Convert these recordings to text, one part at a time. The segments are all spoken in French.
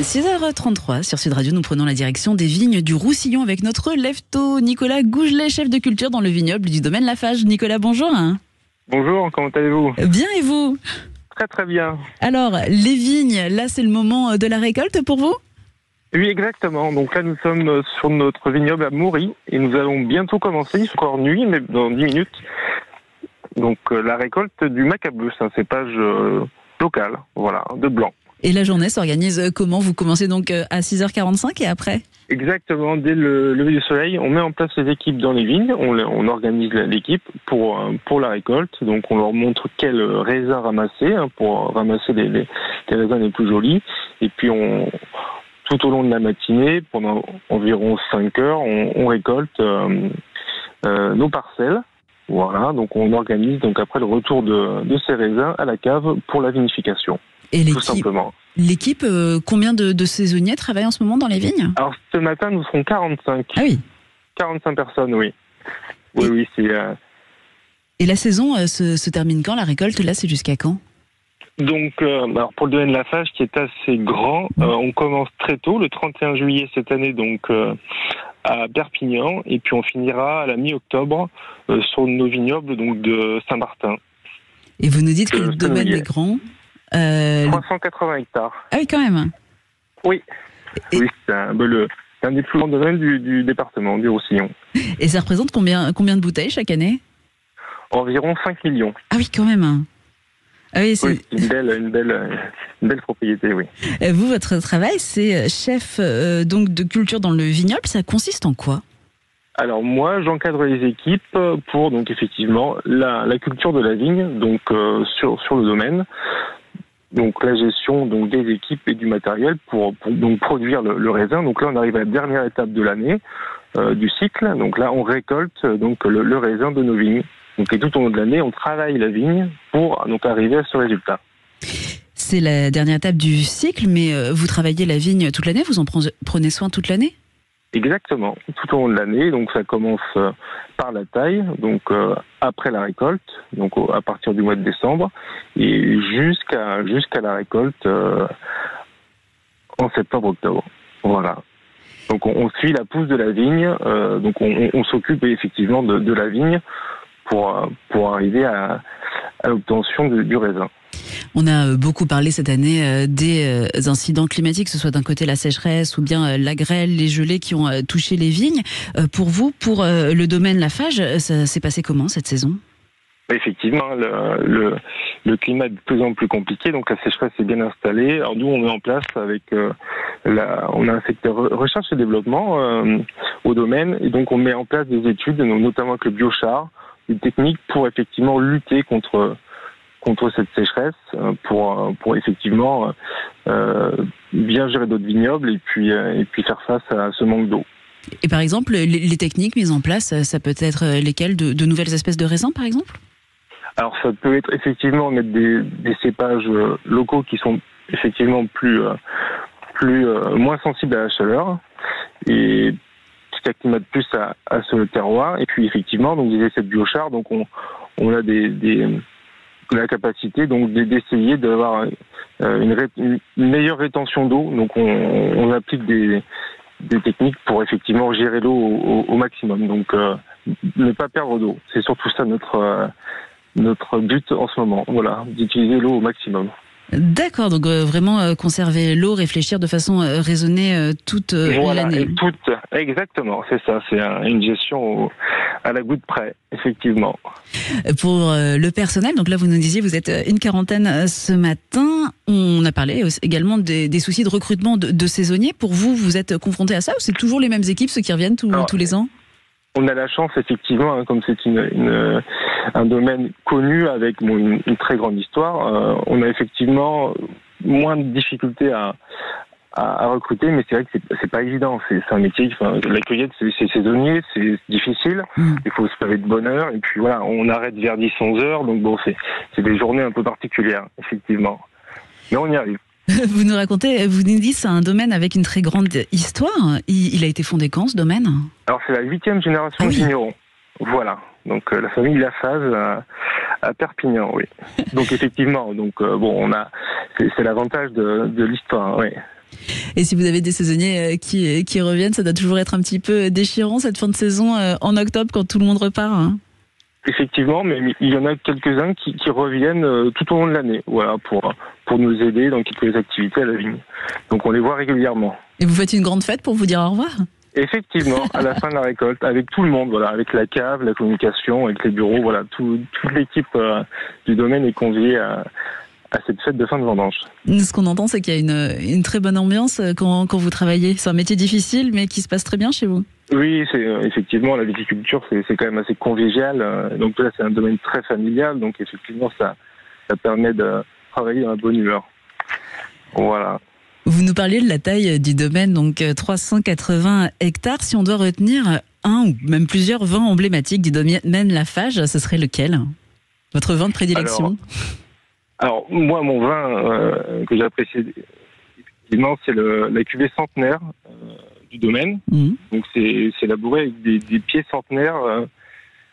6h33 sur Sud Radio, nous prenons la direction des vignes du Roussillon avec notre lefto Nicolas Gougelet, chef de culture dans le vignoble du domaine Lafage. Nicolas, bonjour. Bonjour, comment allez-vous? Bien, et vous? Très très bien. Alors, les vignes, là c'est le moment de la récolte pour vous? Oui, exactement. Donc là, nous sommes sur notre vignoble à Moury et nous allons bientôt commencer, il est encore nuit, mais dans 10 minutes. Donc la récolte du macabeu, c'est un cépage local, voilà, de blanc. Et la journée s'organise comment? Vous commencez donc à 6h45 et après? Exactement, dès le lever du soleil, on met en place les équipes dans les vignes, on organise l'équipe pour la récolte, donc on leur montre quels raisins ramasser, pour ramasser les raisins les plus jolis, et puis tout au long de la matinée, pendant environ 5 heures, on récolte nos parcelles. Voilà, donc on organise donc après le retour de ces raisins à la cave pour la vinification. Et tout simplement. L'équipe, combien de saisonniers travaillent en ce moment dans les vignes? Alors ce matin, nous serons 45. Ah oui. 45 personnes, oui. Oui, c'est... Et la saison se termine quand? La récolte, là, c'est jusqu'à quand? Donc, alors pour le domaine Lafage, qui est assez grand, on commence très tôt, le 31 juillet cette année, donc à Perpignan, et puis on finira à la mi-octobre sur nos vignobles donc de Saint-Martin. Et vous nous dites que le domaine est grand. 380 hectares. Ah oui, quand même. Oui, oui, c'est un des plus grands domaines du département, du Roussillon. Et ça représente combien de bouteilles chaque année? Environ 5 millions. Ah oui, quand même. Ah oui, c'est une belle propriété, oui. Vous, votre travail, c'est chef donc de culture dans le vignoble. Ça consiste en quoi? Alors moi, j'encadre les équipes pour donc effectivement la culture de la vigne, donc sur le domaine. Donc la gestion donc des équipes et du matériel pour donc produire le raisin. Donc là, on arrive à la dernière étape de l'année du cycle. Donc là, on récolte donc le raisin de nos vignes. Donc et tout au long de l'année, on travaille la vigne pour donc arriver à ce résultat. C'est la dernière étape du cycle, mais vous travaillez la vigne toute l'année, vous en prenez soin toute l'année? Exactement, tout au long de l'année. Donc ça commence par la taille, donc après la récolte, donc à partir du mois de décembre, et jusqu'à la récolte en septembre-octobre. Voilà. Donc on suit la pousse de la vigne, donc on s'occupe effectivement de la vigne pour arriver à l'obtention du raisin. On a beaucoup parlé cette année des incidents climatiques, que ce soit d'un côté la sécheresse ou bien la grêle, les gelées qui ont touché les vignes. Pour vous, pour le domaine Lafage, ça s'est passé comment cette saison? Effectivement, le climat est de plus en plus compliqué, donc la sécheresse est bien installée. Alors nous, on met en place avec on a un secteur recherche et développement au domaine, et donc on met en place des études, notamment avec le biochar, des techniques pour effectivement lutter contre cette sécheresse, pour effectivement bien gérer notre vignoble et puis faire face à ce manque d'eau. Et par exemple, les techniques mises en place, ça peut être lesquelles? De nouvelles espèces de raisins, par exemple? Alors ça peut être effectivement mettre des cépages locaux qui sont effectivement moins sensibles à la chaleur et qui s'acclimatent plus à ce terroir. Et puis effectivement, donc des essais de biochar, donc on a la capacité donc d'essayer d'avoir une meilleure rétention d'eau. Donc on applique des techniques pour effectivement gérer l'eau au maximum. Donc ne pas perdre d'eau. C'est surtout ça notre but en ce moment. Voilà, d'utiliser l'eau au maximum. D'accord, donc vraiment conserver l'eau, réfléchir de façon raisonnée toute l'année. Exactement, c'est ça, c'est une gestion à la goutte près, effectivement. Pour le personnel, donc là vous nous disiez vous êtes une quarantaine ce matin, on a parlé également des soucis de recrutement de saisonniers. Pour vous, vous êtes confronté à ça ou c'est toujours les mêmes équipes, ceux qui reviennent tous les ans? On a la chance, effectivement, comme c'est un domaine connu avec une très grande histoire, on a effectivement moins de difficultés à recruter, mais c'est vrai que c'est pas évident. C'est un métier, la cueillette, c'est saisonnier, c'est difficile. Il faut se lever de bonne heure, et puis voilà, on arrête vers 10-11 heures, donc bon, c'est des journées un peu particulières, effectivement. Mais on y arrive. Vous nous dites c'est un domaine avec une très grande histoire. Il a été fondé quand, ce domaine? Alors c'est la 8e génération de vignerons. Voilà. Donc la famille Lafage à Perpignan, oui. Donc effectivement, c'est l'avantage de l'histoire, oui. Et si vous avez des saisonniers qui reviennent, ça doit toujours être un petit peu déchirant cette fin de saison en octobre quand tout le monde repart. Hein. Effectivement, mais il y en a quelques-uns qui reviennent tout au long de l'année, voilà, pour nous aider dans quelques activités à la vigne. Donc on les voit régulièrement. Et vous faites une grande fête pour vous dire au revoir? Effectivement, à la fin de la récolte, avec tout le monde, voilà, avec la cave, la communication, avec les bureaux, voilà, toute l'équipe du domaine est conviée à cette fête de fin de vendange. Ce qu'on entend, c'est qu'il y a une très bonne ambiance quand vous travaillez. C'est un métier difficile, mais qui se passe très bien chez vous. Oui, c'est effectivement la viticulture, c'est quand même assez convivial. Donc là, c'est un domaine très familial, donc effectivement, ça permet de travailler dans la bonne humeur. Voilà. Vous nous parliez de la taille du domaine, donc 380 hectares. Si on doit retenir un ou même plusieurs vins emblématiques du domaine Lafarge, ce serait lequel? Votre vin de prédilection? Alors moi, mon vin que j'apprécie, effectivement, c'est la cuvée centenaire du domaine. Mmh. Donc c'est élaboré avec des pieds centenaires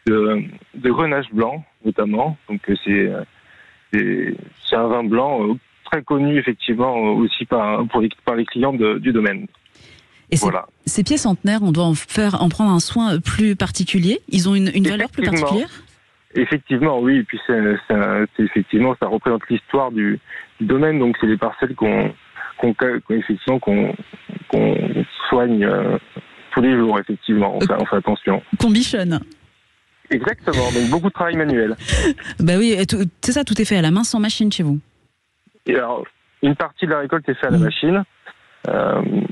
de Grenache blanc, notamment. Donc c'est un vin blanc très connu effectivement aussi par les clients du domaine. Et voilà. Ces pieds centenaires, on doit en prendre un soin plus particulier. Ils ont une valeur plus particulière. Effectivement, oui. Et puis effectivement, ça représente l'histoire du domaine. Donc c'est des parcelles qu'on soigne tous les jours. Effectivement, on fait attention. Qu'on bichonne. Exactement. Donc beaucoup de travail manuel. Bah oui, c'est ça. Tout est fait à la main, sans machine chez vous. Et alors, une partie de la récolte est faite à la machine,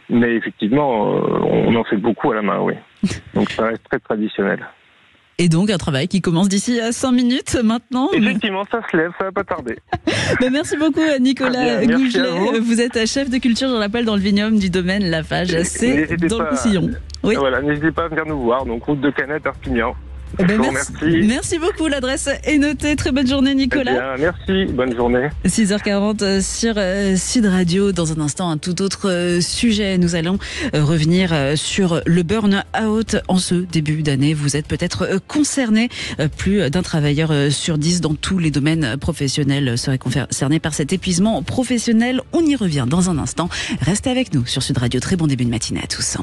mais effectivement, on en fait beaucoup à la main, oui. Donc ça reste très traditionnel. Et donc un travail qui commence d'ici à 5 minutes maintenant. Effectivement, ça se lève, ça va pas tarder. Merci beaucoup Nicolas Gougelet. Vous êtes chef de culture, je rappelle, dans le vignoble du domaine Lafarge. C'est dans le Roussillon. Oui. Voilà, n'hésitez pas à venir nous voir. Donc route de Canette, Perpignan. Merci beaucoup, l'adresse est notée. Très bonne journée Nicolas. Merci, bonne journée. 6h40 sur Sud Radio. Dans un instant, un tout autre sujet. Nous allons revenir sur le burn-out en ce début d'année. Vous êtes peut-être concerné. Plus d'un travailleur sur 10 dans tous les domaines professionnels serait concerné par cet épuisement professionnel. On y revient dans un instant. Restez avec nous sur Sud Radio. Très bon début de matinée à tous.